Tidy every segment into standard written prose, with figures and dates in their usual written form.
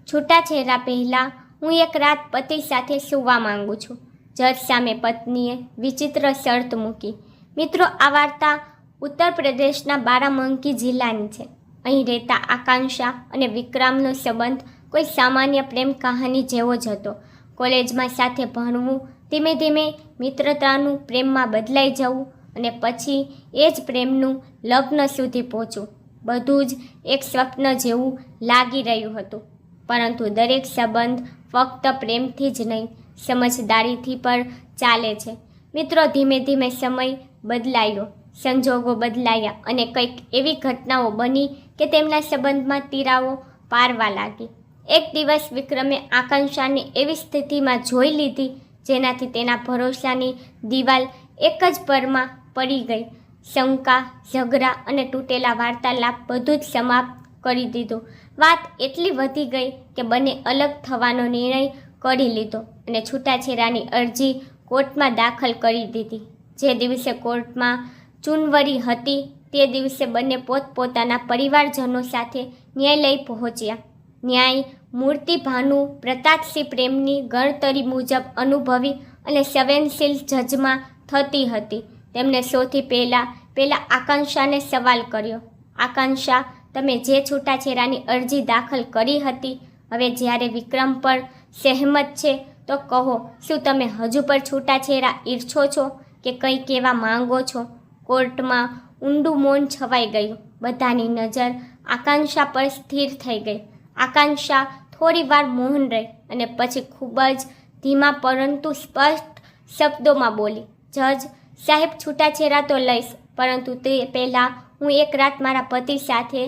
છૂટાછેરા પહેલાં હું એક રાત પતિ સાથે સૂવા માંગુ છું. જજ સામે પત્નીએ વિચિત્ર શરત મૂકી. મિત્રો, આ વાર્તા ઉત્તર પ્રદેશના બારાબંકી જિલ્લાની છે. અહીં રહેતા આકાંક્ષા અને વિક્રમનો સંબંધ કોઈ સામાન્ય પ્રેમ કહાની જેવો જ હતો. કોલેજમાં સાથે ભણવું, ધીમે ધીમે મિત્રતાનું પ્રેમમાં બદલાઈ જવું અને પછી એ જ પ્રેમનું લગ્ન સુધી પહોંચવું, બધું જ એક સ્વપ્ન જેવું લાગી રહ્યું હતું. પરંતુ દરેક સંબંધ ફક્ત પ્રેમથી જ નહીં, સમજદારીથી પણ ચાલે છે. મિત્રો, ધીમે ધીમે સમય બદલાયો, સંજોગો બદલાયા અને કંઈક એવી ઘટનાઓ બની કે તેમના સંબંધમાં તિરાડો પારવા લાગી. એક દિવસ વિક્રમે આકાંક્ષાને એવી સ્થિતિમાં જોઈ લીધી જેનાથી તેના ભરોસાની દિવાલ એક જ પરમાં પડી ગઈ. શંકા, ઝઘડા અને તૂટેલા વાર્તાલાપ બધું જ સમાપ્ત કરી દીધું. વાત એટલી વધી ગઈ કે બંને અલગ થવાનો નિર્ણય કરી લીધો અને છૂટાછેરાની અરજી કોર્ટમાં દાખલ કરી દીધી. જે દિવસે કોર્ટમાં સુનવણી હતી તે દિવસે બંને પોતપોતાના પરિવારજનો સાથે ન્યાયાલય પહોંચ્યા. ન્યાયમૂર્તિ ભાનુ પ્રતાપસિંહ પ્રેમની ગણતરી મુજબ અનુભવી અને સંવેદનશીલ જજમાં થતી હતી. તેમણે સૌથી પહેલાં આકાંક્ષાને સવાલ કર્યો. આકાંક્ષા, તમે જે છૂટાછેરાની અરજી દાખલ કરી હતી, હવે જ્યારે વિક્રમ પણ સહેમત છે તો કહો, શું તમે હજુ પણ છૂટાછેરા ઈચ્છો છો કે કંઈ કહેવા માંગો છો? કોર્ટમાં ઊંડું મૌન છવાઈ ગયું. બધાની નજર આકાંક્ષા પર સ્થિર થઈ ગઈ. આકાંક્ષા થોડીવાર મૌન રહી અને પછી ખૂબ જ ધીમા પરંતુ સ્પષ્ટ શબ્દોમાં બોલી, જજ સાહેબ, છૂટાછેરા તો લઈશ, પરંતુ તે પહેલાં હું એક રાત મારા પતિ સાથે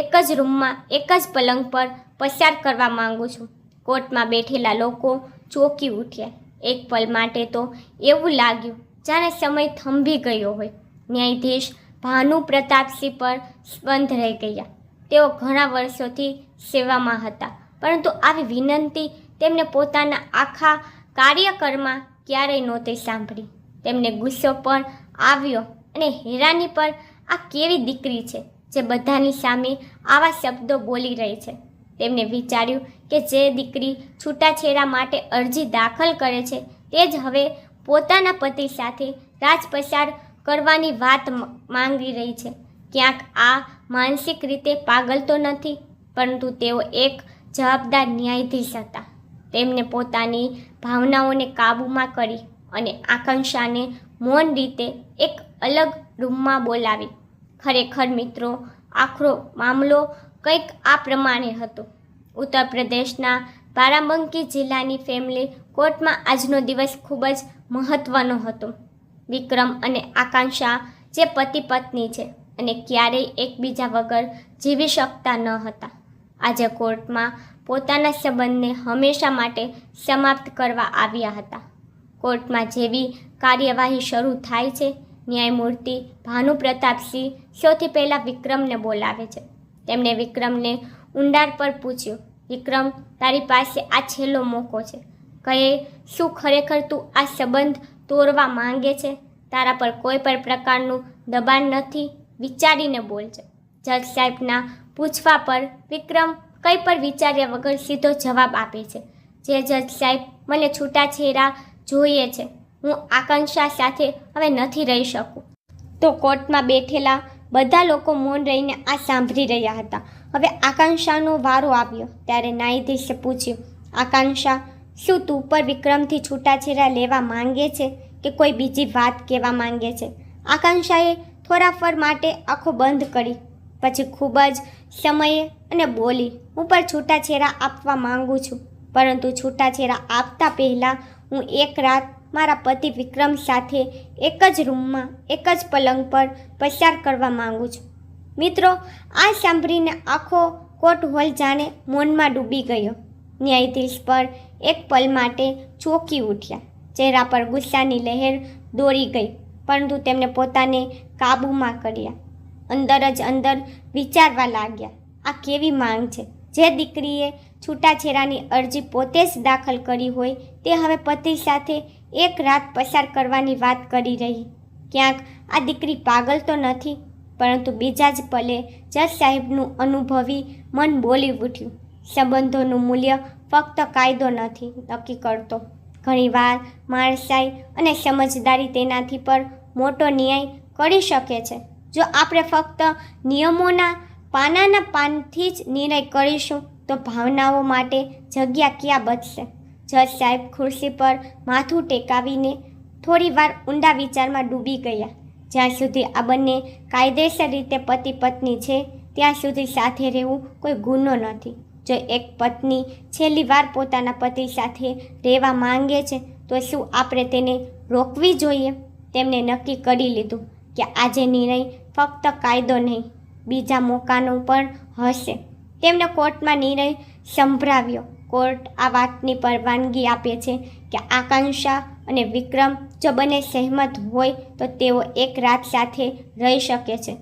એક જ રૂમમાં એક જ પલંગ પર પસાર કરવા માંગુ છું. કોર્ટમાં બેઠેલા લોકો ચોંકી ઉઠ્યા. એક પલ માટે તો એવું લાગ્યું જાણે સમય થંભી ગયો હોય. ન્યાયાધીશ ભાનુ પ્રતાપસિંહ પર સ્તબ્ધ રહી ગયા. તેઓ ઘણા વર્ષોથી સેવામાં હતા, પરંતુ આવી વિનંતી તેમને પોતાના આખા કાર્યકાળમાં ક્યારેય નહોતી સાંભળી. તેમને ગુસ્સો પણ આવ્યો અને હેરાની પર. આ કેવી દીકરી છે જે બધાની સામે આવા શબ્દો બોલી રહી છે? તેમને વિચાર્યું કે જે દીકરી છૂટાછેરા માટે અરજી દાખલ કરે છે તે જ હવે પોતાના પતિ સાથે રાજ પસાર કરવાની વાત માંગી રહી છે. ક્યાંક આ માનસિક રીતે પાગલ તો નથી, પરંતુ તેઓ એક જવાબદાર ન્યાયાધીશ હતા. તેમને પોતાની ભાવનાઓને કાબૂમાં કરી અને આકાંક્ષાને મૌન રીતે એક અલગ રૂમમાં બોલાવી. ખરેખર મિત્રો, આખરો મામલો કંઈક આ પ્રમાણે હતો. ઉત્તર પ્રદેશના બારાબંકી જિલ્લાની ફેમિલી કોર્ટમાં આજનો દિવસ ખૂબ જ મહત્વનો હતો. વિક્રમ અને આકાંક્ષા જે પતિ પત્ની છે અને ક્યારેય એકબીજા વગર જીવી શકતા ન હતા, આજે કોર્ટમાં પોતાના સંબંધને હંમેશા માટે સમાપ્ત કરવા આવ્યા હતા. કોર્ટમાં જેવી કાર્યવાહી શરૂ થાય છે, ન્યાયમૂર્તિ ભાનુ પ્રતાપસિંહ સૌથી પહેલાં વિક્રમને બોલાવે છે. તેમણે વિક્રમને ઊંડાણ પર પૂછ્યું, વિક્રમ, તારી પાસે આ છેલ્લો મોકો છે. કહે, શું ખરેખર તું આ સંબંધ તોડવા માંગે છે? તારા પર કોઈ પણ પ્રકારનું દબાણ નથી, વિચારીને બોલજે. જજ સાહેબના પૂછવા પર વિક્રમ કંઈ પણ વિચાર્યા વગર સીધો જવાબ આપે છે, જે જજ સાહેબ, મને છૂટાછેરા જોઈએ છે. હું આકાંક્ષા સાથે હવે નથી રહી શકું. તો કોર્ટમાં બેઠેલા બધા લોકો મૌન રહીને આ સાંભળી રહ્યા હતા. હવે આકાંક્ષાનો વારો આવ્યો ત્યારે ન્યાયાધીશે પૂછ્યું, આકાંક્ષા, શું તું પણ વિક્રમથી છૂટાછેરા લેવા માંગે છે કે કોઈ બીજી વાત કહેવા માંગે છે? આકાંક્ષાએ થોડાફર માટે આંખો બંધ કરી, પછી ખૂબ જ સમયે અને બોલી, હું પણ છૂટાછેરા આપવા માંગુ છું, પરંતુ છૂટાછેરા આપતા પહેલાં હું એક રાત મારા પતિ વિક્રમ સાથે એક જ રૂમમાં એક જ પલંગ પર પસાર કરવા માંગુ છું. મિત્રો, આ સાંભળીને આખો કોર્ટ હોલ જાણે મૌનમાં ડૂબી ગયો. ન્યાયાધીશ પર એક પલ માટે ચોંકી ઉઠ્યા. ચહેરા પર ગુસ્સાની લહેર દોડી ગઈ, પરંતુ તેમણે પોતાને કાબૂમાં કર્યા. અંદર જ અંદર વિચારવા લાગ્યા, આ કેવી માંગ છે? જે દીકરીએ છૂટાછેરાની અરજી પોતે જ દાખલ કરી હોય તે હવે પતિ સાથે એક રાત પસાર કરવાની વાત કરી રહી. ક્યાંક આ દીકરી પાગલ તો નથી? પરંતુ બીજા જ પલે જજ સાહેબનું અનુભવી મન બોલી ઉઠ્યું, સંબંધોનું મૂલ્ય ફક્ત કાયદો નથી નક્કી કરતો, ઘણીવાર માણસાઈ અને સમજદારી તેનાથી પણ મોટો ન્યાય કરી શકે છે. જો આપણે ફક્ત નિયમોના પાનથી જ નિર્ણય કરીશું તો ભાવનાઓ માટે જગ્યા ક્યાં બચશે? જજ સાહેબ ખુરશી પર માથું ટેકાવીને થોડી વાર ઊંડા વિચારમાં ડૂબી ગયા. જ્યાં સુધી આ બંને કાયદેસર રીતે પતિ પત્ની છે ત્યાં સુધી સાથે રહેવું કોઈ ગુનો નથી. જો એક પત્ની છેલ્લી વાર પોતાના પતિ સાથે રહેવા માંગે છે તો શું આપણે તેને રોકવી જોઈએ? તેમણે નક્કી કરી લીધું કે આજે નિર્ણય ફક્ત કાયદો નહીં, બીજા મોકાનો પણ હશે. તેમણે કોર્ટમાં નિર્ણય સંભળાવ્યો. કોર્ટ આ વાતની પરવાનગી આપે છે કે આકાંક્ષા અને વિક્રમ જો બંને સહેમત હોય તો તેઓ એક રાત સાથે રહી શકે છે.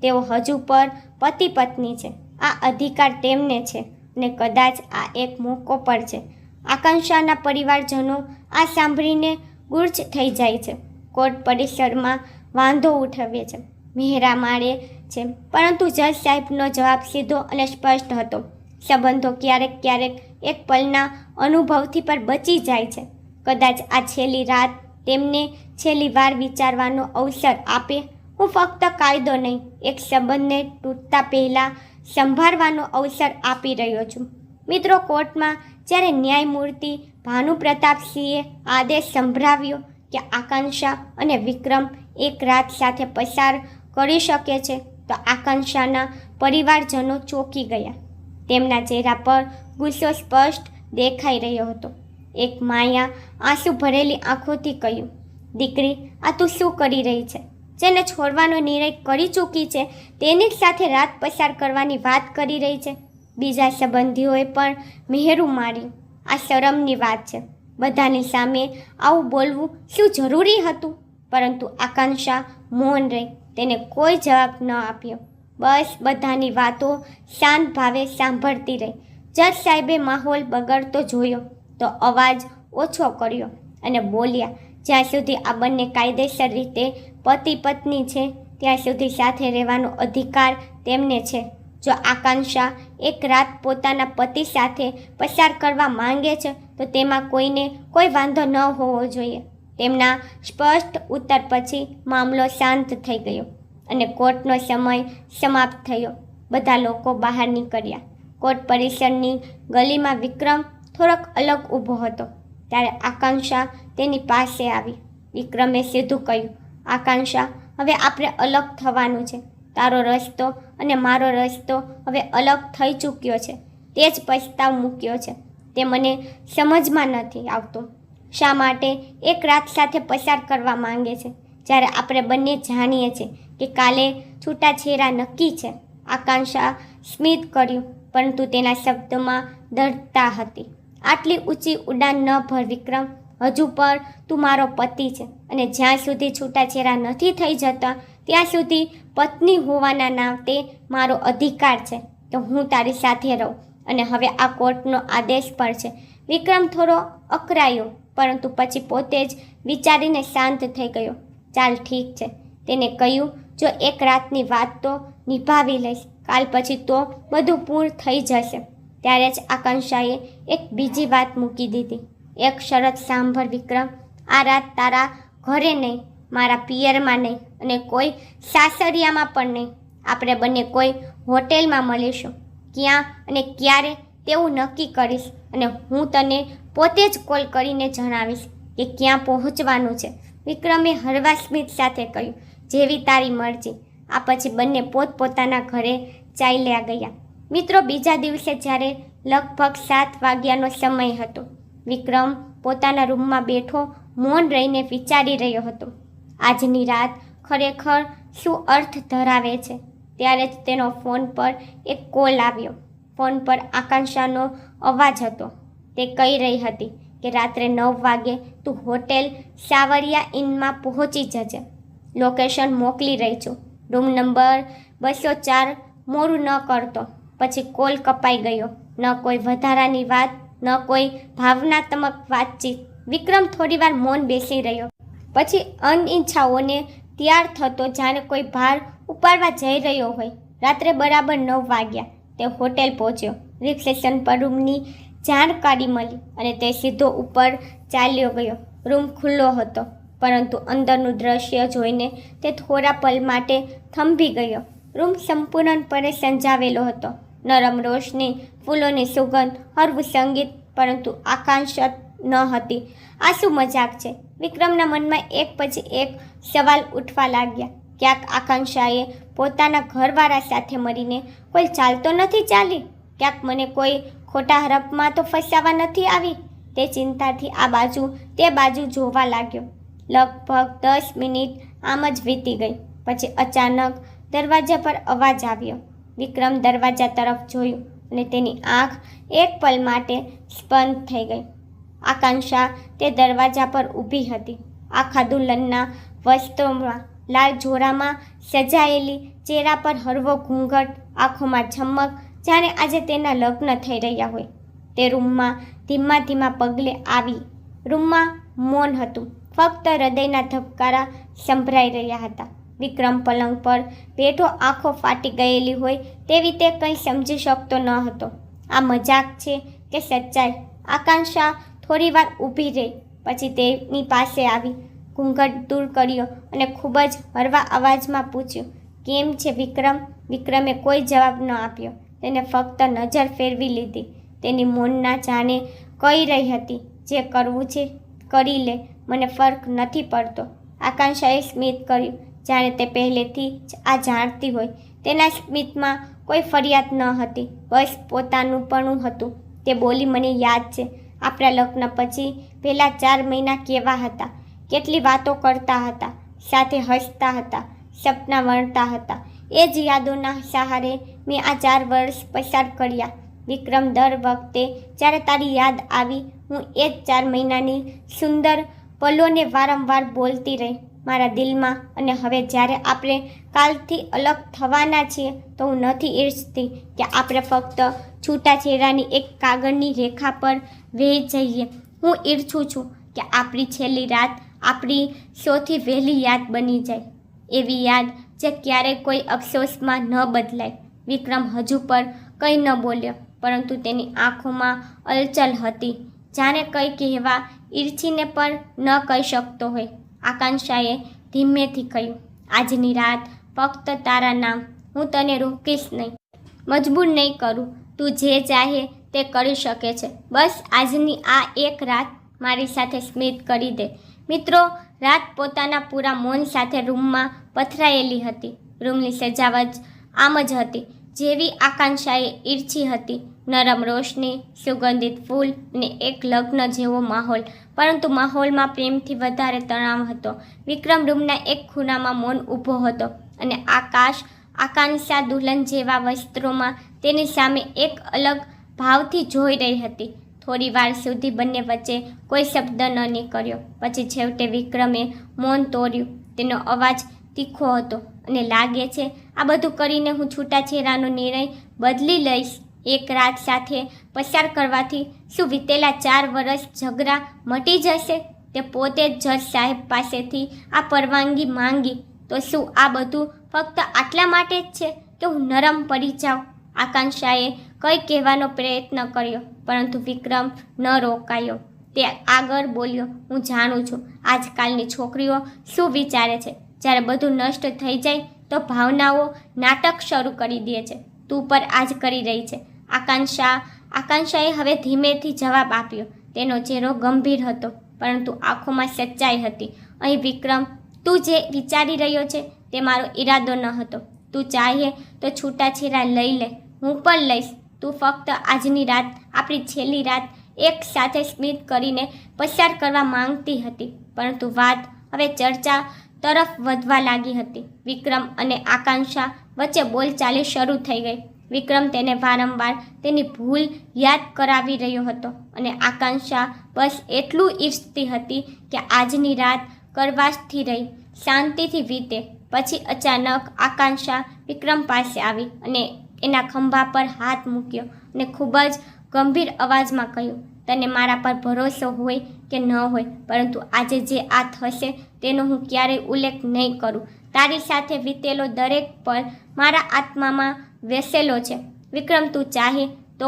તેઓ હજુ પણ પતિ પત્ની છે. આ અધિકાર તેમને છે અને કદાચ આ એક મોકો પણ છે. આકાંક્ષાના પરિવારજનો આ સાંભળીને ગુર્જ થઈ જાય છે. કોર્ટ પરિસરમાં વાંધો ઉઠાવે છે, મહેરા મારે છે, પરંતુ જજ સાહેબનો જવાબ સીધો અને સ્પષ્ટ હતો. સંબંધો ક્યારેક ક્યારેક એક પલના અનુભવથી પણ બચી જાય છે. કદાચ આ છેલ્લી રાત તેમને છેલ્લી વાર વિચારવાનો અવસર આપે. હું ફક્ત કાયદો નહીં, એક સંબંધને તૂટતા પહેલાં સંભાળવાનો અવસર આપી રહ્યો છું. મિત્રો, કોર્ટમાં જ્યારે ન્યાયમૂર્તિ ભાનુપ્રતાપસિંહે આદેશ સંભળાવ્યો કે આકાંક્ષા અને વિક્રમ એક રાત સાથે પસાર કરી શકે છે તો આકાંક્ષાના પરિવારજનો ચોંકી ગયા. તેમના ચહેરા પર ગુસ્સો સ્પષ્ટ દેખાઈ રહ્યો હતો. એક માયા આંસુ ભરેલી આંખોથી કહ્યું, દીકરી, આ તું શું કરી રહી છે? જેને છોડવાનો નિર્ણય કરી ચૂકી છે તેની જ સાથે રાત પસાર કરવાની વાત કરી રહી છે. બીજા સંબંધીઓએ પણ મહેરું માર્યું. આ શરમની વાત છે. બધાની સામે આવું બોલવું શું જરૂરી હતું? પરંતુ આકાંક્ષા મૌન રહી. તેને કોઈ જવાબ ન આપ્યો. બસ બધાની વાતો શાંત ભાવે સાંભળતી રહી. જજ સાહેબે માહોલ બગડતો જોયો તો અવાજ ઓછો કર્યો અને બોલ્યા, જ્યાં સુધી આ બંને કાયદેસર રીતે પતિ પત્ની છે ત્યાં સુધી સાથે રહેવાનો અધિકાર તેમને છે. જો આકાંક્ષા એક રાત પોતાના પતિ સાથે પસાર કરવા માંગે છે તો તેમાં કોઈને કોઈ વાંધો ન હોવો જોઈએ. તેમના સ્પષ્ટ ઉત્તર પછી મામલો શાંત થઈ ગયો અને કોર્ટનો સમય સમાપ્ત થયો. બધા લોકો બહાર નીકળ્યા. કોર્ટ પરિસરની ગલીમાં વિક્રમ થોડોક અલગ ઊભો હતો. ત્યારે આકાંક્ષા તેની પાસે આવી. વિક્રમે સીધું કહ્યું, આકાંક્ષા, હવે આપણે અલગ થવાનું છે. તારો રસ્તો અને મારો રસ્તો હવે અલગ થઈ ચૂક્યો છે. તે જ પસ્તાવ મૂક્યો છે. તે મને સમજમાં નથી આવતું. શા માટે એક રાત સાથે પસાર કરવા માંગે છે જ્યારે આપણે બંને જાણીએ છીએ કે કાલે છૂટાછેડા નક્કી છે? આકાંક્ષા સ્મિત કર્યું, પરંતુ તેના શબ્દોમાં દૃઢતા હતી. આટલી ઊંચી ઉડાન ન ભર વિક્રમ. હજુ પણ તું મારો પતિ છે અને જ્યાં સુધી છૂટાછેડા નથી થઈ જતા ત્યાં સુધી પત્ની હોવાના નાતે મારો અધિકાર છે કે હું તારી સાથે રહું. અને હવે આ કોર્ટનો આદેશ પણ છે. વિક્રમ થોડો અકરાયો, પરંતુ પછી પોતે જ વિચારીને શાંત થઈ ગયો. ચાલ, ઠીક છે, તેને કહ્યું. જો એક રાતની વાત તો નિભાવી લઈશ. કાલ પછી તો બધું પૂર્ણ થઈ જશે. ત્યારે જ આકાંક્ષાએ એક બીજી વાત મૂકી દીધી. એક શરત સાંભળ વિક્રમ, આ રાત તારા ઘરે નહીં, મારા પિયરમાં નહીં અને કોઈ સાસરિયામાં પણ નહીં. આપણે બંને કોઈ હોટેલમાં મળીશું. ક્યાં અને ક્યારે તેવું નક્કી કરીશ અને હું તને પોતે જ કોલ કરીને જણાવીશ કે ક્યાં પહોંચવાનું છે. વિક્રમે હળવા સ્મિત સાથે કહ્યું, જેવી તારી મરજી. આ પછી બંને પોતપોતાના ઘરે ચાલ્યા ગયા. મિત્રો, બીજા દિવસે જ્યારે લગભગ 7 વાગ્યાનો સમય હતો, વિક્રમ પોતાના રૂમમાં બેઠો મૌન રહીને વિચારી રહ્યો હતો. આજની રાત ખરેખર શું અર્થ ધરાવે છે? ત્યારે જ તેનો ફોન પર એક કોલ આવ્યો. ફોન પર આકાંક્ષાનો અવાજ હતો. તે કહી રહી હતી કે રાત્રે 9 વાગે તું હોટેલ સાવરિયા ઇનમાં પહોંચી જજે. લોકેશન મોકલી રહી છું. Room number 204. મોડું ન કરતો. પછી કોલ કપાઈ ગયો. ન કોઈ વધારાની વાત, ન કોઈ ભાવનાત્મક વાતચીત. વિક્રમ થોડીવાર મૌન બેસી રહ્યો. પછી અનિચ્છાઓને તૈયાર થતો જાણે કોઈ ભાર ઉપાડવા જઈ રહ્યો હોય. રાત્રે બરાબર 9 વાગ્યા તે હોટેલ પહોંચ્યો. રિસેપ્શન પર રૂમની જાણકારી મળી અને તે સીધો ઉપર ચાલ્યો ગયો. રૂમ ખુલ્લો હતો, પરંતુ અંદરનું દ્રશ્ય જોઈને તે થોડા પલ માટે થંભી ગયો. રૂમ સંપૂર્ણપણે સજાવેલો હતો. નરમ રોશની, ફૂલોની સુગંધ, હળવું સંગીત, પરંતુ આકાંક્ષા ન હતી. આ શું મજાક છે? વિક્રમના મનમાં એક પછી એક સવાલ ઉઠવા લાગ્યા. ક્યાંક આકાંક્ષાએ પોતાના ઘરવાળા સાથે મળીને કોઈ ચાલ તો નથી ચાલી? ક્યાંક મને કોઈ ખોટા હરફમાં તો ફસાવા નથી આવી? તે ચિંતાથી આ બાજુ તે બાજુ જોવા લાગ્યો. લગભગ 10 મિનિટ આમ જ વીતી ગઈ. પછી અચાનક દરવાજા પર અવાજ આવ્યો. વિક્રમ દરવાજા તરફ જોયું અને તેની આંખ એક પલ માટે સ્પંદ થઈ ગઈ. આકાંક્ષા તે દરવાજા પર ઊભી હતી, આખા દુલ્હનના વસ્ત્રોમાં, લાલ જોરામાં સજાયેલી, ચહેરા પર હળવો ઘૂંઘટ, આંખોમાં ઝમક, જાણે આજે તેના લગ્ન થઈ રહ્યા હોય. તે રૂમમાં ધીમા ધીમા પગલે આવી. રૂમમાં મૌન હતું, ફક્ત હૃદયના ધબકારા સંભળાઈ રહ્યા હતા. વિક્રમ પલંગ પર બેઠો, આંખો ફાટી ગયેલી હોય તેવી, તે કંઈ સમજી શકતો ન હતો. આ મજાક છે કે સચ્ચાઈ? આકાંક્ષા થોડીવાર ઊભી રહી, પછી તેની પાસે આવી, ઘૂંઘટ દૂર કર્યો અને ખૂબ જ હળવા અવાજમાં પૂછ્યું, કેમ છે વિક્રમ? વિક્રમે કોઈ જવાબ ન આપ્યો. તેને ફક્ત નજર ફેરવી લીધી. તેની મૌનના જાણે કહી રહી હતી, જે કરવું છે કરી લે, મને ફરક નથી પડતો. આકાંક્ષાએ સ્મિત કર્યું, જાણે તે પહેલેથી જ આ જાણતી હોય. તેના સ્મિતમાં કોઈ ફરિયાદ ન હતી, બસ પોતાનુંપણું હતું. તે બોલી, મને યાદ છે આપણા લગ્ન પછી પહેલા 4 મહિના કેવા હતા. કેટલી વાતો કરતા હતા, સાથે હસતા હતા, સપના વણતા હતા. એ જ યાદોના સહારે મેં આ 4 વર્ષ પસાર કર્યા. વિક્રમ, દર વખતે જ્યારે તારી યાદ આવી, હું એ જ 4 મહિનાની સુંદર પલોને વારંવાર બોલતી રહી મારા દિલમાં. અને હવે જ્યારે આપણે કાલથી અલગ થવાના છીએ, તો હું નથી ઈચ્છતી કે આપણે ફક્ત છૂટાછેડાની એક કાગળની રેખા પર વહી જઈએ. હું ઈચ્છું છું કે આપણી છેલ્લી રાત આપણી સૌથી વહેલી યાદ બની જાય, એવી યાદ જે ક્યારેય કોઈ અફસોસમાં ન બદલાય. વિક્રમ હજુ પણ કંઈ ન બોલ્યો, પરંતુ તેની આંખોમાં હલચલ હતી, જાણે કંઈ કહેવા ઈચ્છીને પણ ન કહી શકતો હોય. આકાંક્ષાએ ધીમેથી કહ્યું, આજની રાત ફક્ત તારા નામ. હું તને રોકીશ નહીં, મજબૂર નહીં કરું. તું જે ચાહે તે કરી શકે છે. બસ આજની આ એક રાત મારી સાથે સ્મિત કરી દે. મિત્રો, રાત પોતાના પૂરા મૌન સાથે રૂમમાં પથરાયેલી હતી. રૂમની સજાવટ આમ જ હતી જેવી આકાંક્ષાએ ઈચ્છી હતી. નરમ રોશની, સુગંધિત ફૂલ અને એક લગ્ન જેવો માહોલ. પરંતુ માહોલમાં પ્રેમથી વધારે તણાવ હતો. વિક્રમ રૂમના એક ખૂણામાં મૌન ઊભો હતો અને આકાંક્ષા દુલ્હન જેવા વસ્ત્રોમાં તેની સામે એક અલગ ભાવથી જોઈ રહી હતી. થોડી વાર સુધી બંને વચ્ચે કોઈ શબ્દ ન નીકળ્યો. પછી છેવટે વિક્રમે મૌન તોડ્યું. તેનો અવાજ તીખો હતો, અને લાગે છે આ બધું કરીને હું છૂટાછેડાનો નિર્ણય બદલી લઈશ. એક રાત સાથે પસાર કરવાથી શું વિતેલા 4 વર્ષ ઝઘડા મટી જશે? તે પોતે જ જજ સાહેબ પાસેથી આ પરવાનગી માંગી, તો શું આ બધું ફક્ત આટલા માટે જ છે કે હું નરમ પડી જાઉં? આકાંક્ષાએ કંઈ કહેવાનો પ્રયત્ન કર્યો, પરંતુ વિક્રમ ન રોકાયો. તે આગળ બોલ્યો, હું જાણું છું આજકાલની છોકરીઓ શું વિચારે છે. જ્યારે બધું નષ્ટ થઈ જાય તો ભાવનાઓ નાટક શરૂ કરી દે છે. તું પણ આજ કરી રહી છે. આકાંક્ષાએ હવે ધીમેથી જવાબ આપ્યો. તેનો ચહેરો ગંભીર હતો, પરંતુ આંખોમાં સચ્ચાઈ હતી. અહીં વિક્રમ, તું જે વિચારી રહ્યો છે તે મારો ઈરાદો ન હતો. તું ચાહે તો છૂટાછેડા લઈ લે, હું પણ લઈશ. તું ફક્ત આજની રાત, આપણી છેલ્લી રાત એક સાથે સ્મિત કરીને પસાર કરવા માંગતી હતી. પરંતુ વાત હવે ચર્ચા તરફ વધવા લાગી હતી. વિક્રમ અને આકાંક્ષા વચ્ચે બોલચાલી શરૂ થઈ ગઈ. વિક્રમ તેને વારંવાર તેની ભૂલ યાદ કરાવી રહ્યો હતો, અને આકાંક્ષા બસ એટલું ઈચ્છતી હતી કે આજની રાત કરવાથી રહી, શાંતિથી વીતે. પછી અચાનક આકાંક્ષા વિક્રમ પાસે આવી અને એના ખંભા પર હાથ મૂક્યો અને ખૂબ જ ગંભીર અવાજમાં કહ્યું, તને મારા પર ભરોસો હોય કે ન હોય, પરંતુ આજે જે આ થશે તેનો હું ક્યારેય ઉલ્લેખ નહીં કરું. તારી સાથે વીતેલો દરેક પલ મારા આત્મામાં વસેલો છે. વિક્રમ, તું ચાહે તો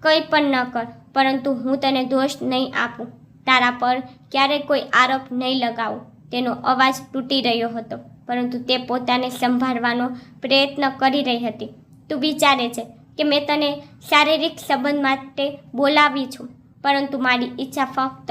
કંઈ પણ ન કર, પરંતુ હું તને દોષ નહીં આપું, તારા પર ક્યારેય કોઈ આરોપ નહીં લગાવું. તેનો અવાજ તૂટી રહ્યો હતો, પરંતુ તે પોતાને સંભાળવાનો પ્રયત્ન કરી રહી હતી. તું વિચારે છે કે મેં તને શારીરિક સંબંધ માટે બોલાવી છું, પરંતુ મારી ઈચ્છા ફક્ત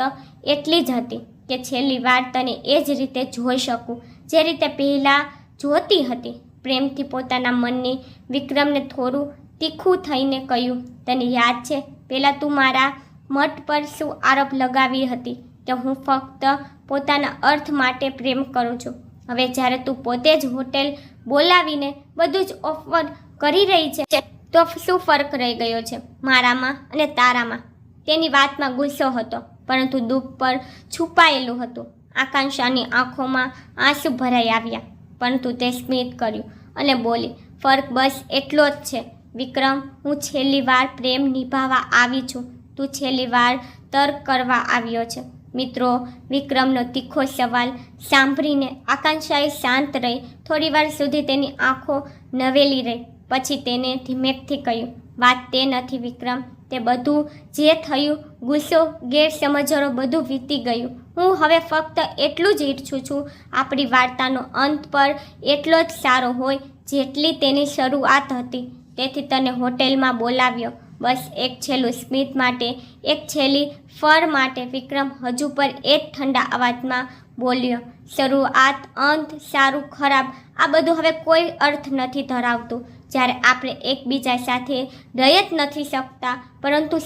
એટલી જ હતી કે છેલ્લી વાર તને એ જ રીતે જોઈ શકું જે રીતે પહેલાં જોતી હતી. પ્રેમથી પોતાના મનની વિક્રમને થોડું તીખું થઈને કહ્યું, તને યાદ છે પહેલાં તું મારા મઠ પર શું આરોપ લગાવી હતી કે હું ફક્ત પોતાના અર્થ માટે પ્રેમ કરું છું. હવે જ્યારે તું પોતે જ હોટેલ બોલાવીને બધું જ ઓફર કરી રહી છે, તો શું ફરક રહી ગયો છે મારામાં અને તારામાં? તેની વાતમાં ગુસ્સો હતો, પરંતુ દુઃખ પર છુપાયેલું હતું. આકાંક્ષાની આંખોમાં આંસુ ભરાઈ આવ્યા, પરંતુ તે સ્મિત કર્યું અને બોલી, ફરક બસ એટલો જ છે વિક્રમ, હું છેલ્લી વાર પ્રેમ નિભાવવા આવી છું, તું છેલ્લી વાર તર્ક કરવા આવ્યો છે. મિત્રો, વિક્રમનો તીખો સવાલ સાંભળીને આકાંક્ષાએ શાંત રહી. થોડીવાર સુધી તેની આંખો નવેલી રહી. પછી તેને ધીમેકથી કહ્યું, વાત તે નથી વિક્રમ, તે બધું જે થયું, ગુસ્સો, ગેરસમજણો બધું વીતી ગયું. હું હવે ફક્ત એટલું જ ઈચ્છું છું, આપણી વાર્તાનો અંત પર એટલો જ સારો હોય જેટલી તેની શરૂઆત હતી. તેથી તને હોટેલમાં બોલાવ્યો, બસ એક છેલ્લું સ્મિત માટે, એક છેલ્લી ફર માટે. વિક્રમ હજુ પર એ જ ઠંડા અવાજમાં બોલ્યો, શરૂઆત, અંત, સારું, ખરાબ, આ બધું હવે કોઈ અર્થ નથી ધરાવતું જ્યારે આપણે એકબીજા સાથે રહી જ નથી શકતા. પરંતુ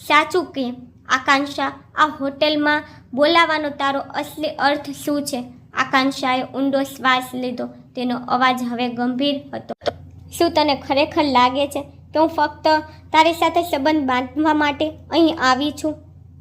સાચું કેમ? આકાંક્ષા, આ હોટેલમાં બોલાવવાનો તારો અસલી અર્થ શું છે? આકાંક્ષાએ ઊંડો શ્વાસ લીધો. તેનો અવાજ હવે ગંભીર હતો. શું તને ખરેખર લાગે છે કે હું ફક્ત તારી સાથે સંબંધ બાંધવા માટે અહીં આવી છું?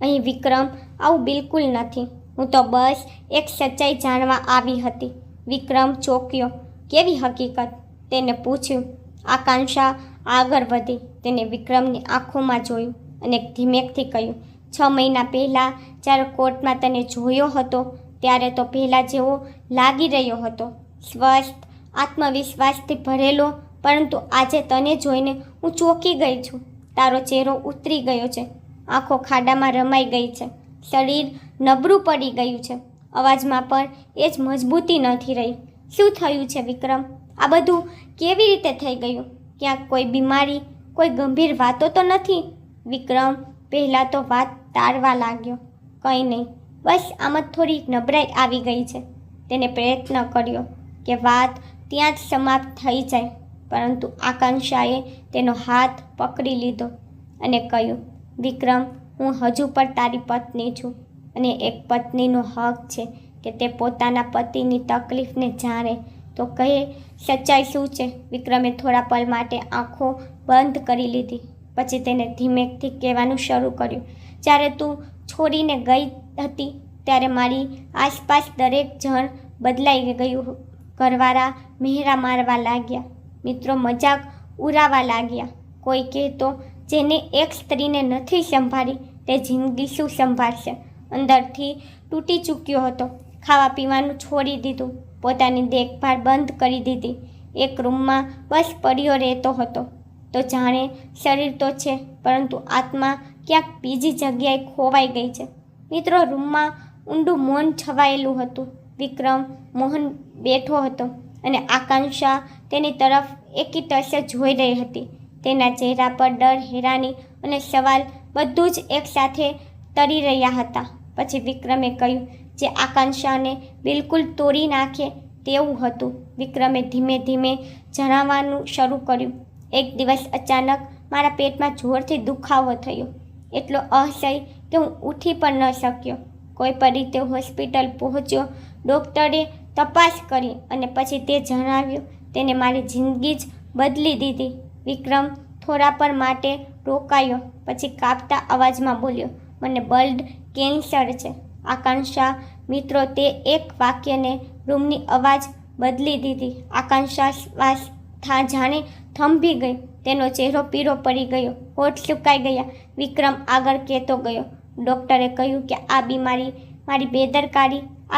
અહીં વિક્રમ, આવું બિલકુલ નથી. હું તો બસ એક સચ્ચાઈ જાણવા આવી હતી. વિક્રમ ચોંક્યો. કેવી હકીકત? તેને પૂછ્યું. આકાંક્ષા આગળ વધી. તેને વિક્રમની આંખોમાં જોયું અને ધીમેકથી કહ્યું, 6 મહિના પહેલાં જ્યારે કોર્ટમાં તને જોયો હતો ત્યારે તો પહેલાં જેવો લાગી રહ્યો હતો, સ્વસ્થ, આત્મવિશ્વાસથી ભરેલો, પરંતુ આજે તને જોઈને હું ચોંકી ગઈ છું. તારો ચહેરો ઉતરી ગયો છે, આંખો ખાડામાં રમાઈ ગઈ છે, શરીર નબળું પડી ગયું છે, અવાજમાં પણ એ જ મજબૂતી નથી રહી. શું થયું છે વિક્રમ? આ બધું કેવી રીતે થઈ ગયું? ક્યાંક કોઈ બીમારી, કોઈ ગંભીર વાતો તો નથી? વિક્રમ પહેલાં તો વાત ટાળવા લાગ્યો. કંઈ નહીં, બસ આમ જ થોડી નબળાઈ આવી ગઈ છે. તેને પ્રયત્ન કર્યો કે વાત ત્યાં જ સમાપ્ત થઈ જાય, પરંતુ આકાંક્ષાએ તેનો હાથ પકડી લીધો અને કહ્યું, વિક્રમ, હું હજુ પણ તારી પત્ની છું અને એક પત્નીનો હક છે કે તે પોતાના પતિની તકલીફને જાણે. તો કહે, સચ્ચાઈ શું છે? વિક્રમે થોડા પલ માટે આંખો બંધ કરી લીધી. પછી તેને ધીમેકથી કહેવાનું શરૂ કર્યું, જ્યારે તું છોડીને ગઈ હતી ત્યારે મારી આસપાસ દરેક જણ બદલાઈ ગયું. ઘરવાળા મહેરા મારવા લાગ્યા, મિત્રો મજાક ઉડાવવા લાગ્યા. કોઈ કહેતો, જેને એક સ્ત્રીને નથી સંભાળી તે જિંદગી શું સંભાળશે? અંદરથી તૂટી ચૂક્યો હતો. ખાવા પીવાનું છોડી દીધું, પોતાની દેખભાળ બંધ કરી દીધી. એક રૂમમાં બસ પડ્યો રહેતો હતો. તો જાણે શરીર તો છે, પરંતુ આત્મા ક્યાંક બીજી જગ્યાએ ખોવાઈ ગઈ છે. મિત્રો, રૂમમાં ઊંડું મૌન છવાયેલું હતું. વિક્રમ મોહન બેઠો હતો અને આકાંક્ષા તેની તરફ એકટશે જોઈ રહી હતી. તેના ચહેરા પર ડર, હેરાની અને સવાલ બધું જ એકસાથે તરી રહ્યા હતા. પછી વિક્રમે કહ્યું, જે આકાંક્ષાને બિલકુલ તોડી નાખે તેવું હતું. વિક્રમે ધીમે ધીમે જણાવવાનું શરૂ કર્યું, એક દિવસ અચાનક મારા પેટમાં જોરથી દુખાવો થયો, એટલો અસહ્ય કે હું ઉઠી પણ ન શક્યો. કોઈ પણ રીતે હોસ્પિટલ પહોંચ્યો. ડૉક્ટરે તપાસ કરી અને પછી તે જણાવ્યું, તેને મારી જિંદગી જ બદલી દીધી. વિક્રમ થોડા પર માટે રોકાયો, પછી કાપતા અવાજમાં બોલ્યો, મને બ્લડ કેન્સર છે. આકાંક્ષા, મિત્રો, તે એક વાક્યને રૂમની અવાજ બદલી દીધી. આકાંક્ષા શ્વાસ જાણે થંભી ગઈ. તેનો ચહેરો પીળો પડી ગયો, હોઠ સુકાઈ ગયા. વિક્રમ આગળ કહેતો ગયો, ડૉક્ટરે કહ્યું કે આ બીમારી મારી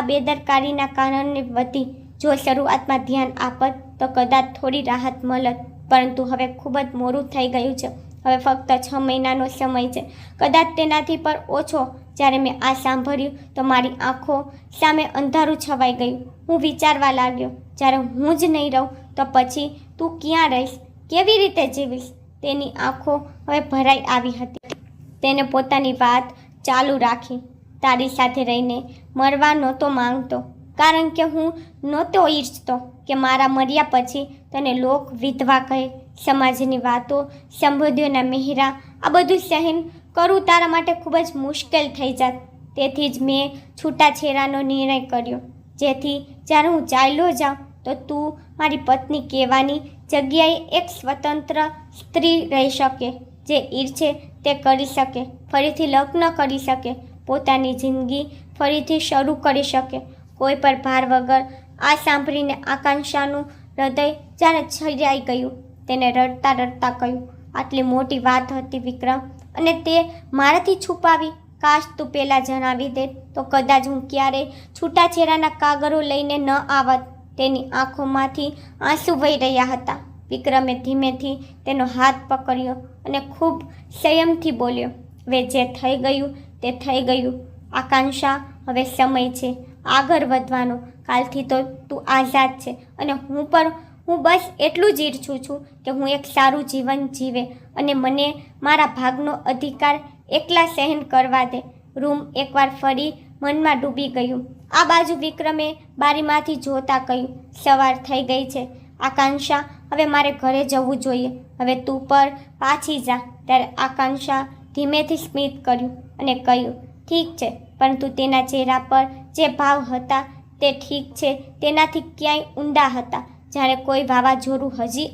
બેદરકારીના કારણે વધી. જો શરૂઆતમાં ધ્યાન આપત તો કદાચ થોડી રાહત મળત, પરંતુ હવે ખૂબ જ મોડું થઈ ગયું છે. હવે ફક્ત 6 મહિનાનો સમય છે, કદાચ તેનાથી પણ ઓછો. જ્યારે મેં આ સાંભળ્યું તો મારી આંખો સામે અંધારું છવાઈ ગયું. હું વિચારવા લાગ્યો, જ્યારે હું જ નહીં રહું તો પછી તું ક્યાં રહીશ, કેવી રીતે જીવીશ? તેની આંખો હવે ભરાઈ આવી હતી. તેને પોતાની વાત ચાલુ રાખી. તારી સાથે રહીને મરવા નહોતો માંગતો, કારણ કે હું નહોતો ઈચ્છતો કે મારા મર્યા પછી તને લોક વિધવા કહે, સમાજની વાતો, સંબંધીઓના મહેરા, આ બધું સહન કરવું તારા માટે ખૂબ જ મુશ્કેલ થઈ જાત. તેથી જ મેં છૂટાછેડાનો નિર્ણય કર્યો, જેથી જ્યારે હું ચાલ્યો જાઉં તો તું મારી પત્ની કહેવાની જગ્યાએ એક સ્વતંત્ર સ્ત્રી રહી શકે, જે ઈચ્છે તે કરી શકે, ફરીથી લગ્ન કરી શકે, પોતાની જિંદગી ફરીથી શરૂ કરી શકે, કોઈ પર ભાર વગર. આ સાંભળીને આકાંક્ષાનું હૃદય જાણે છિરાઈ ગયું. તેને રડતા રડતા કહ્યું, આટલી મોટી વાત હતી વિક્રમ, અને તે મારાથી છુપાવી. કાશ તું પહેલાં જણાવી દે તો કદાચ હું ક્યારેય છૂટાછેડાના કાગળો લઈને ન આવત. તેની આંખોમાંથી આંસુ વહી રહ્યા હતા. વિક્રમે ધીમેથી તેનો હાથ પકડ્યો અને ખૂબ સંયમથી બોલ્યો, હવે જે થઈ ગયું તે થઈ ગયું. આકાંક્ષા, હવે સમય છે આગળ વધવાનો. કાલથી તો તું આઝાદ છે, અને હું બસ એટલું જ ઈચ્છું છું કે હું એક સારું જીવન જીવે અને મને મારા ભાગનો અધિકાર એકલા સહન કરવા દે. રૂમ એકવાર ફરી મનમાં ડૂબી ગયું. આ બાજુ વિક્રમે બારીમાંથી જોતા કહ્યું, સવાર થઈ ગઈ છે આકાંક્ષા, હવે મારે ઘરે જવું જોઈએ. હવે તું પર પાછી જા. ત્યારે આકાંક્ષા ધીમેથી સ્મિત કર્યું અને કહ્યું, ઠીક છે, પરંતુ તેના ચહેરા પર જે ભાવ હતા તે ઠીક છે તેનાથી ક્યાંય ઊંડા હતા, જાણે કોઈ વાવાઝોડું હજી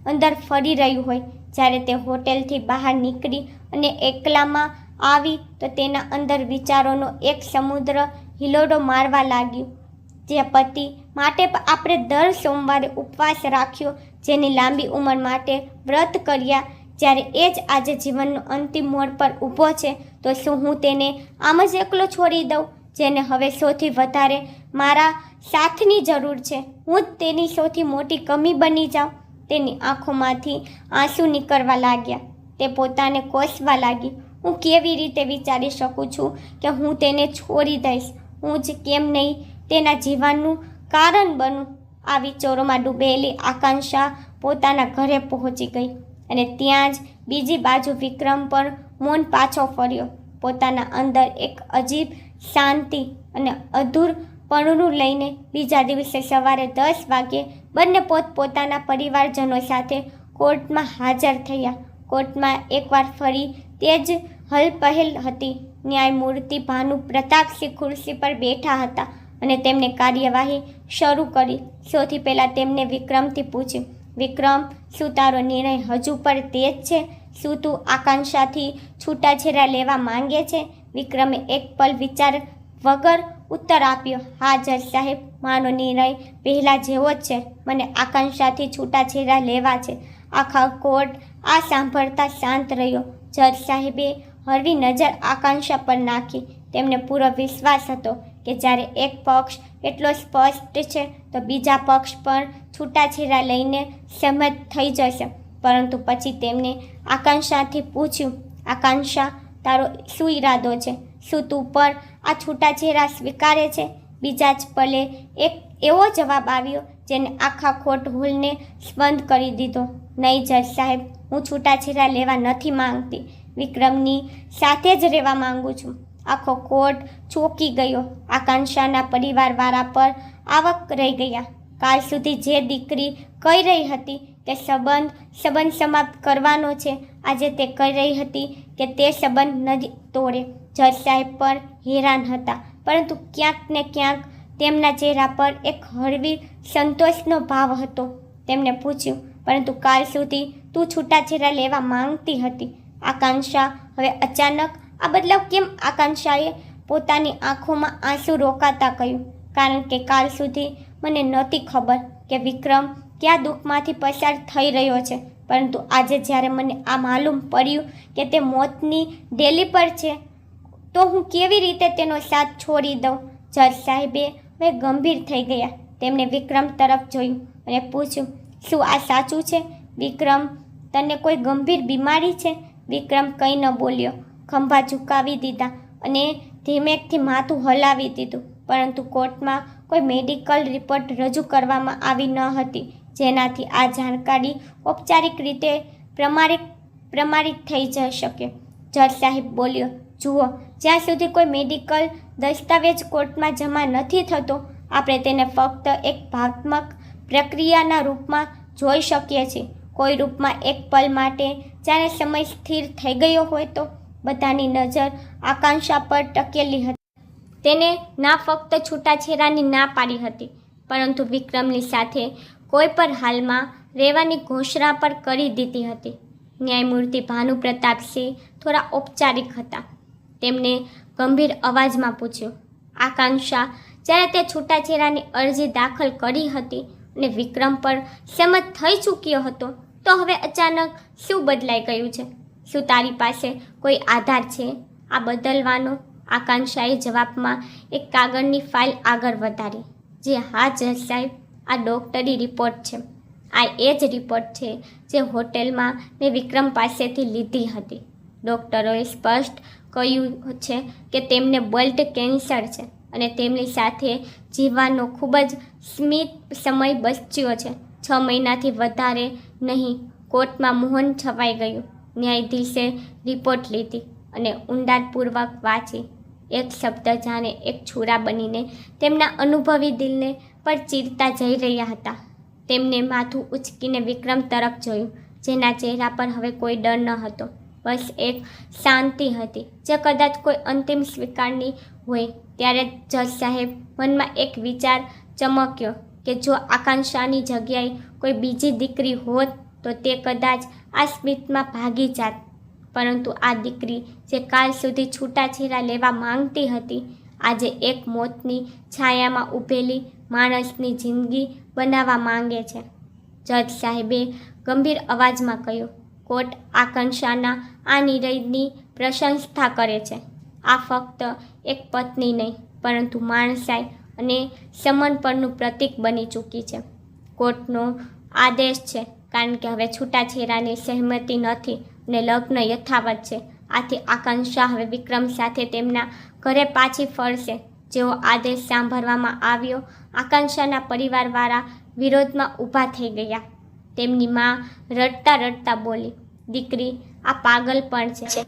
અંદર ફરી રહ્યું હોય. જ્યારે તે હોટેલથી બહાર નીકળી અને એકલામાં આવી તો તેના અંદર વિચારોનો એક સમુદ્ર હિલોડો મારવા લાગ્યું. જે પતિ માટે આપણે દર સોમવારે ઉપવાસ રાખ્યો, જેની લાંબી ઉંમર માટે વ્રત કર્યા, જ્યારે એ જ આજે જીવનનો અંતિમ મોડ પર ઊભો છે, તો શું હું તેને આમ જ એકલો છોડી દઉં? જેને હવે સૌથી વધારે મારા સાથની જરૂર છે, હું જ તેની સૌથી મોટી કમી બની જાઉં. તેની આંખોમાંથી આંસુ નીકળવા લાગ્યા. તે પોતાને કોસવા લાગી. હું કેવી રીતે વિચારી શકું છું કે હું તેને છોડી દઈશ? હું જ કેમ નહીં તેના જીવનનું કારણ બનું? આ વિચારોમાં ડૂબેલી આકાંક્ષા પોતાના ઘરે પહોંચી ગઈ, અને ત્યાં જ બીજી બાજુ વિક્રમ પણ મૌન પાછો ફર્યો. પોતાના અંદર એક અજીબ શાંતિ અને અધૂરપણું લઈને બીજા દિવસે સવારે 10 વાગ્યે બંને પોતપોતાના પરિવારજનો સાથે કોર્ટમાં હાજર થયા. કોર્ટમાં એકવાર ફરી તે જ હલપહેલ હતી. ન્યાયમૂર્તિ ભાનુ પ્રતાપસિંહ ખુરશી પર બેઠા હતા અને તેમણે કાર્યવાહી શરૂ કરી. સૌથી પહેલાં તેમને વિક્રમથી પૂછ્યું, વિક્રમ, શું તારો નિર્ણય હજુ પણ તે જ છે? શું તું આકાંક્ષાથી છૂટાછેડા લેવા માંગે છે? વિક્રમે એક પલ વિચાર વગર ઉત્તર આપ્યો, હા જજ સાહેબ, મારો નિર્ણય પહેલાં જેવો જ છે. મને આકાંક્ષાથી છૂટાછેડા લેવા છે. આખા કોર્ટ આ સાંભળતા શાંત રહ્યો. જજ સાહેબે હળવી નજર આકાંક્ષા પર નાખી. તેમને પૂરો વિશ્વાસ હતો કે જ્યારે એક પક્ષ એટલો સ્પષ્ટ છે તો બીજા પક્ષ પણ છૂટાછેડા લઈને સહમત થઈ જશે. પરંતુ પછી તેમને આકાંક્ષાથી પૂછ્યું, આકાંક્ષા, તારો શું ઈરાદો છે? શું તું પણ આ છૂટાછેડા સ્વીકારે છે? બીજા જ પલે એક એવો જવાબ આવ્યો જેને આખા કોર્ટ હોલને બંધ કરી દીધો. નહીં જજ સાહેબ, હું છૂટાછેડા લેવા નથી માંગતી. વિક્રમની સાથે જ રહેવા માંગુ છું. આખો કોર્ટ ચોંકી ગયો. આકાંક્ષાના પરિવારવાળા પર આવક રહી ગયા. કાલ સુધી જે દીકરી કહી રહી હતી કે સંબંધ સમાપ્ત કરવાનો છે, આજે તે કહી રહી હતી કે તે સંબંધ નથી તોડે. જજ સાહેબ પણ હેરાન હતા, પરંતુ ક્યાંક ને ક્યાંક તેમના ચહેરા પર એક હળવી સંતોષનો ભાવ હતો. તેમણે પૂછ્યું, પરંતુ કાલ સુધી તું છૂટાછેડા લેવા માંગતી હતી. આકાંક્ષા હવે અચાનક આ બદલાવ કેમ? આકાંક્ષાએ પોતાની આંખોમાં આંસુ રોકાતા કહ્યું, કારણ કે કાલ સુધી મને નહોતી ખબર કે વિક્રમ કયા દુઃખમાંથી પસાર થઈ રહ્યો છે, પરંતુ આજે જ્યારે મને આ માલુમ પડ્યું કે તે મોતની ડેલી પર છે, તો હું કેવી રીતે તેનો સાથ છોડી દઉં? જજ સાહેબે હવે ગંભીર થઈ ગયા. તેમણે વિક્રમ તરફ જોયું અને પૂછ્યું, શું આ સાચું છે? વિક્રમ તને કોઈ ગંભીર બીમારી છે? વિક્રમ કંઈ ન બોલ્યો. ખંભા ઝુકાવી દીધા અને ધીમેકથી માથું હલાવી દીધું. પરંતુ કોર્ટમાં કોઈ મેડિકલ રિપોર્ટ રજૂ કરવામાં આવી ન હતી જેનાથી આ જાણકારી ઔપચારિક રીતે પ્રમાણિત થઈ જઈ શકે. જજ સાહેબ બોલ્યો, જુઓ, જ્યાં સુધી કોઈ મેડિકલ દસ્તાવેજ કોર્ટમાં જમા નથી થતો, આપણે તેને ફક્ત એક ભાવનાત્મક પ્રક્રિયાના રૂપમાં જોઈ શકીએ છીએ. કોઈ રૂપમાં એક પલ માટે જાણે સમય સ્થિર થઈ ગયો હોય તો બધાની નજર આકાંક્ષા પર ટકેલી હતી. તેને ના ફક્ત છૂટાછેડાની ના પાડી હતી, પરંતુ વિક્રમની સાથે કોઈ પણ હાલમાં રહેવાની ઘોષણા પર કરી દીધી હતી. ન્યાયમૂર્તિ ભાનુપ્રતાપસિંહ થોડા ઔપચારિક હતા. તેમણે ગંભીર અવાજમાં પૂછ્યું, આકાંક્ષા, જ્યારે તે છૂટાછેડાની અરજી દાખલ કરી હતી અને વિક્રમ પર સંમત થઈ ચૂક્યો હતો, તો હવે અચાનક શું બદલાઈ ગયું છે? શું તારી પાસે કોઈ આધાર છે આ બદલવાનો? આકાંક્ષાએ જવાબમાં એક કાગળની ફાઇલ આગળ વધારી. જે હા જજ સાહેબ, આ ડૉક્ટરી રિપોર્ટ છે. આ એ જ રિપોર્ટ છે જે હોટેલમાં મેં વિક્રમ પાસેથી લીધી હતી. ડૉક્ટરોએ સ્પષ્ટ કહ્યું છે કે તેમને બ્લડ કેન્સર છે અને તેમની સાથે જીવવાનો ખૂબ જ સીમિત સમય બચ્યો છે. 6 મહિનાથી વધારે નહીં. કોર્ટમાં મૌન છવાઈ ગયું. ન્યાયાધીશે રિપોર્ટ લીધી અને ઊંડાણપૂર્વક વાંચી. એક શબ્દ જાણે એક છુરા બનીને તેમના અનુભવી દિલને પર ચીરતા જઈ રહ્યા હતા. તેમને માથું ઉંચકીને વિક્રમ તરફ જોયું, જેના ચહેરા પર હવે કોઈ ડર ન હતો, બસ એક શાંતિ હતી જે કદાચ કોઈ અંતિમ સ્વીકારની હોય. ત્યારે જજ સાહેબ મનમાં એક વિચાર ચમક્યો કે જો આકાંક્ષાની જગ્યાએ કોઈ બીજી દીકરી હોત તો તે કદાચ આ સ્મિતમાં ભાગી જાત. પરંતુ આ દીકરી જે કાલ સુધી છૂટાછેડા લેવા માંગતી હતી, આજે એક મોતની છાયામાં ઊભેલી માણસની જિંદગી બનાવવા માંગે છે. જજ સાહેબે ગંભીર અવાજમાં કહ્યું, કોર્ટ આકાંક્ષાના આ નિર્ણયની પ્રશંસા કરે છે. આ ફક્ત એક પત્ની નહીં, પરંતુ માણસાઈ અને સમર્પણનું પ્રતીક બની ચૂકી છે. કોર્ટનો આદેશ છે, કારણ કે હવે છૂટાછેડાની સહેમતિ નથી અને લગ્ન યથાવત છે. આથી આકાંક્ષા હવે વિક્રમ સાથે તેમના ઘરે પાછી ફરશે. જેવો આદેશ સાંભળવામાં આવ્યો, આકાંક્ષાના પરિવારવાળા વિરોધમાં ઊભા થઈ ગયા. તેમની માં રડતા રડતા બોલી, દીકરી, આ પાગલપણ છે.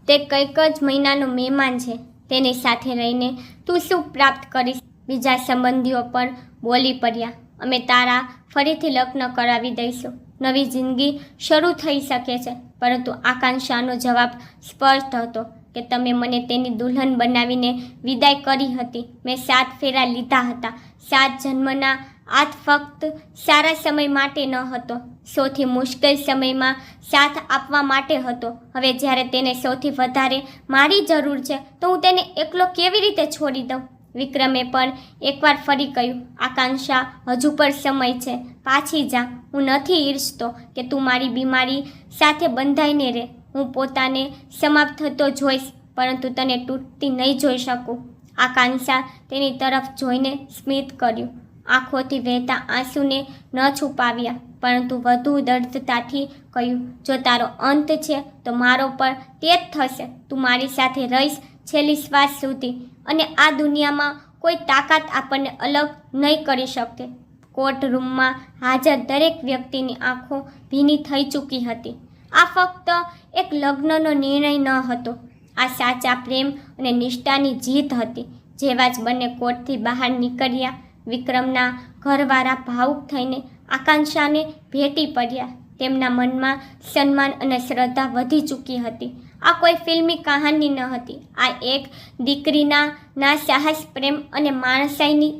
તે કંઈક જ મહિનાનો મહેમાન છે. તેની સાથે રહીને તું શું પ્રાપ્ત કરીશ? બીજા સંબંધીઓ પણ બોલી પડ્યા, અમે તારા ફરીથી લગ્ન કરાવી દઈશું. નવી જિંદગી શરૂ થઈ શકે છે. પરંતુ આકાંક્ષાનો જવાબ સ્પષ્ટ હતો કે તમે મને તેની દુલ્હન બનાવીને વિદાય કરી હતી. મેં 7 ફેરા લીધા હતા. 7 જન્મના આજ ફક્ત સારા સમય માટે ન હતો, સૌથી મુશ્કેલ સમયમાં સાથ આપવા માટે હતો. હવે જ્યારે તેને સૌથી વધારે મારી જરૂર છે, તો હું તેને એકલો કેવી રીતે છોડી દઉં? વિક્રમે પણ એકવાર ફરી કહ્યું, આકાંક્ષા, હજુ પણ સમય છે. પાછી જા. હું નથી ઈચ્છતો કે તું મારી બીમારી સાથે બંધાઈને રહે. હું પોતાને સમાપ્ત થતો જોઈશ, પરંતુ તને તૂટતી નહીં જોઈ શકું. આકાંક્ષા તેની તરફ જોઈને સ્મિત કર્યું. આંખોથી વહેતા આંસુને ન છુપાવ્યા, પરંતુ વધુ દર્દતાથી કહ્યું, જો તારો અંત છે તો મારો પણ તે જ થશે. તું મારી સાથે રહીશ છેલ્લી શ્વાસ સુધી, અને આ દુનિયામાં કોઈ તાકાત આપણને અલગ નહીં કરી શકે. કોર્ટરૂમમાં હાજર દરેક વ્યક્તિની આંખો ભીની થઈ ચૂકી હતી. આ ફક્ત એક લગ્નનો નિર્ણય ન હતો, આ સાચા પ્રેમ અને નિષ્ઠાની જીત હતી. જેવા જ બંને કોર્ટથી બહાર નીકળ્યા, વિક્રમના ઘરવાળા ભાવુક થઈને આકાંક્ષાને ભેટી પડ્યા. તેમના મનમાં સન્માન અને શ્રદ્ધા વધી ચૂકી હતી. આ કોઈ ફિલ્મી કહાની ન હતી. આ એક દીકરીના સાહસ, પ્રેમ અને માણસાઈની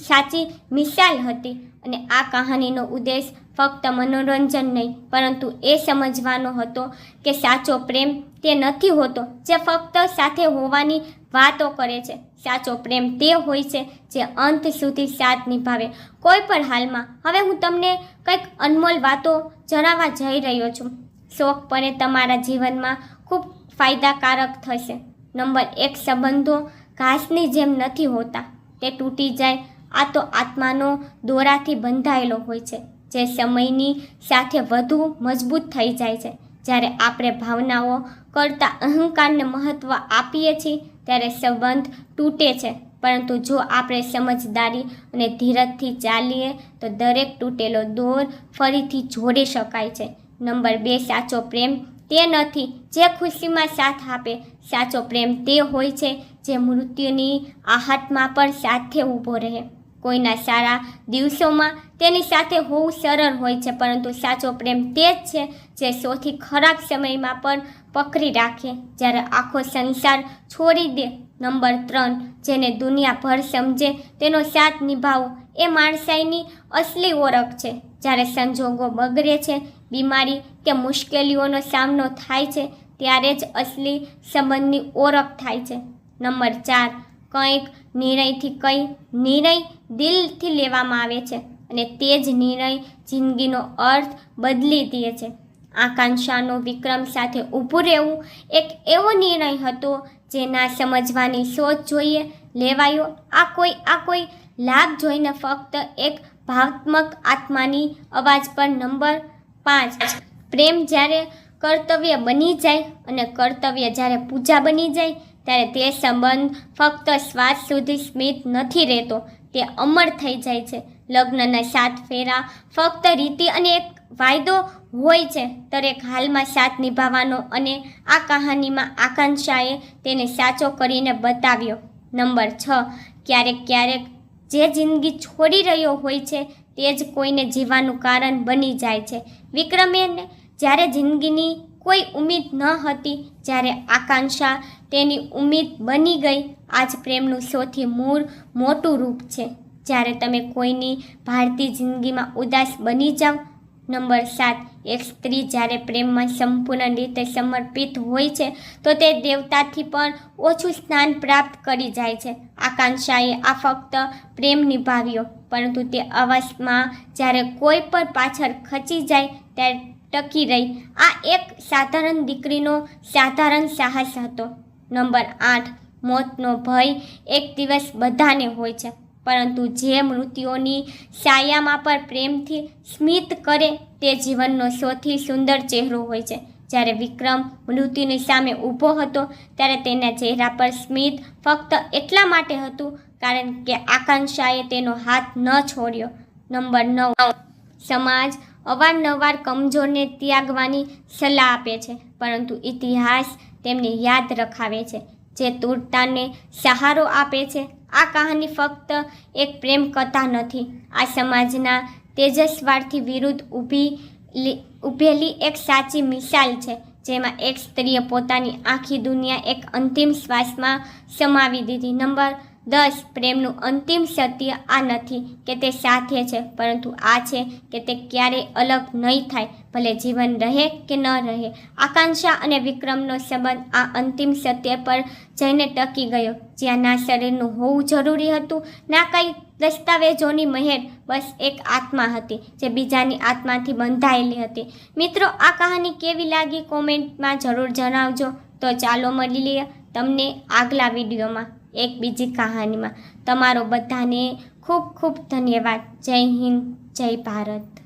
સાચી મિસાલ હતી. અને આ કહાનીનો ઉદ્દેશ ફક્ત મનોરંજન નહીં, પરંતુ એ સમજવાનો હતો કે સાચો પ્રેમ તે નથી હોતો જે ફક્ત સાથે હોવાની વાતો કરે છે. સાચો પ્રેમ તે હોય છે જે અંત સુધી સાથ નિભાવે, કોઈ પણ હાલમાં. હવે હું તમને કંઈક અનમોલ વાતો જણાવવા જઈ રહ્યો છું. શોકપણે તમારા જીવનમાં ખૂબ ફાયદાકારક થશે. નંબર 1, સંબંધો ઘાસની જેમ નથી હોતા, તે તૂટી જાય. આ તો આત્માનો દોરાથી બંધાયેલો હોય છે. જે સમયની સાથે વધુ મજબૂત થઈ જાય છે. જ્યારે આપણે ભાવનાઓ કરતાં અહંકારને મહત્ત્વ આપીએ છીએ ત્યારે સંબંધ તૂટે છે, પરંતુ જો આપણે સમજદારી અને ધીરજથી ચાલીએ તો દરેક તૂટેલો દોર ફરીથી જોડી શકાય છે. નંબર 2, સાચો પ્રેમ તે નથી જે ખુશીમાં સાથ આપે. સાચો પ્રેમ તે હોય છે જે મૃત્યુની આહટમાં પણ સાથે ઊભો રહે. કોઈના સારા દિવસોમાં તેની સાથે હોવું સરળ હોય છે, પરંતુ સાચો પ્રેમ તે જ છે જે સૌથી ખરાબ સમયમાં પણ પકડી રાખે જ્યારે આખો સંસાર છોડી દે. નંબર 3, જેને દુનિયાભર સમજે તેનો સાથ નિભાવવો એ માણસાઈની અસલી ઓળખ છે. જ્યારે સંજોગો બગડે છે, બીમારી કે મુશ્કેલીઓનો સામનો થાય છે, ત્યારે જ અસલી સંબંધની ઓળખ થાય છે. નંબર 4, કંઈક નિર્ણય દિલથી લેવામાં આવે છે અને તે જ નિર્ણય જિંદગીનો અર્થ બદલી દે છે. આકાંક્ષાનો વિક્રમ સાથે ઊભું રહેવું એક એવો નિર્ણય હતો જે ના સમજવાની સોચ જોઈએ લેવાયો. આ કોઈ લાભ જોઈને ફક્ત એક ભાવનાત્મક આત્માની અવાજ પર. નંબર 5, પ્રેમ જ્યારે કર્તવ્ય બની જાય અને કર્તવ્ય જ્યારે પૂજા બની જાય ત્યારે તે સંબંધ ફક્ત શ્વાસ સુધી સ્મિત નથી રહેતો, તે અમર થઈ જાય છે. લગ્નના 7 ફેરા ફક્ત રીતિ અને એક વાયદો હોય છે દરેક હાલમાં સાથ નિભાવવાનો, અને આ કહાનીમાં આકાંક્ષાએ તેને સાચો કરીને બતાવ્યો. નંબર 6, ક્યારેક જે જિંદગી છોડી રહ્યો હોય છે તે જ કોઈને જીવવાનું કારણ બની જાય છે. વિક્રમે જ્યારે જિંદગીની કોઈ ઉમ્મીદ ન હતી, જ્યારે આકાંક્ષા તેની ઉમ્મીદ બની ગઈ. આજ પ્રેમનું સૌથી મોટું રૂપ છે જ્યારે તમે કોઈની ભારતી જિંદગીમાં ઉદાસ બની જાઓ. નંબર 7, એક સ્ત્રી જ્યારે પ્રેમમાં સંપૂર્ણ રીતે સમર્પિત હોય છે તો તે દેવતાથી પણ ઓછું સ્થાન પ્રાપ્ત કરી જાય છે. આકાંક્ષાએ આ ફક્ત પ્રેમ નિભાવ્યો, પરંતુ તે અવસ્થામાં જ્યારે કોઈ પણ પાછળ ખચી જાય ત્યારે ટકી રહી. આ એક સાધારણ દીકરીનો સાધારણ સાહસ હતો. નંબર 8, મોતનો ભય એક દિવસ બધાને હોય છે, પરંતુ જે મૃત્યુઓની છાયામાં પણ પ્રેમથી સ્મિત કરે તે જીવનનો સૌથી સુંદર ચહેરો હોય છે. જ્યારે વિક્રમ મૃત્યુની સામે ઊભો હતો ત્યારે તેના ચહેરા પર સ્મિત ફક્ત એટલા માટે હતું કારણ કે આકાંક્ષાએ તેનો હાથ ન છોડ્યો. નંબર 9, સમાજ અવારનવાર કમજોરને ત્યાગવાની સલાહ આપે છે, પરંતુ ઇતિહાસ તેમને યાદ રખાવે છે જે તૂટતાને સહારો આપે છે. આ કહાની ફક્ત એક પ્રેમ કથા નથી, આ સમાજના તેજસ્વાથી વિરુદ્ધ ઊભેલી એક સાચી મિસાલ છે, જેમાં એક સ્ત્રીએ પોતાની આખી દુનિયા એક અંતિમ શ્વાસમાં સમાવી દીધી. નંબર 10, પ્રેમનું અંતિમ સત્ય આ નથી કે તે સાથે છે, પરંતુ આ છે કે તે ક્યારેય અલગ નહીં થાય, ભલે જીવન રહે કે ન રહે. આકાંક્ષા અને વિક્રમનો સંબંધ આ અંતિમ સત્ય પર જઈને ટકી ગયો, જ્યાં ના શરીરનું હોવું જરૂરી હતું, ના કંઈ દસ્તાવેજોની મહેર, બસ એક આત્મા હતી જે બીજાની આત્માથી બંધાયેલી હતી. મિત્રો, આ કહાની કેવી લાગી કોમેન્ટમાં જરૂર જણાવજો. તો ચાલો મળી લઈએ તમને આગલા વિડીયોમાં એક બીજી કહાનીમાં. તમારો બધાને ખૂબ ખૂબ ધન્યવાદ. જય હિન્દ, જય ભારત.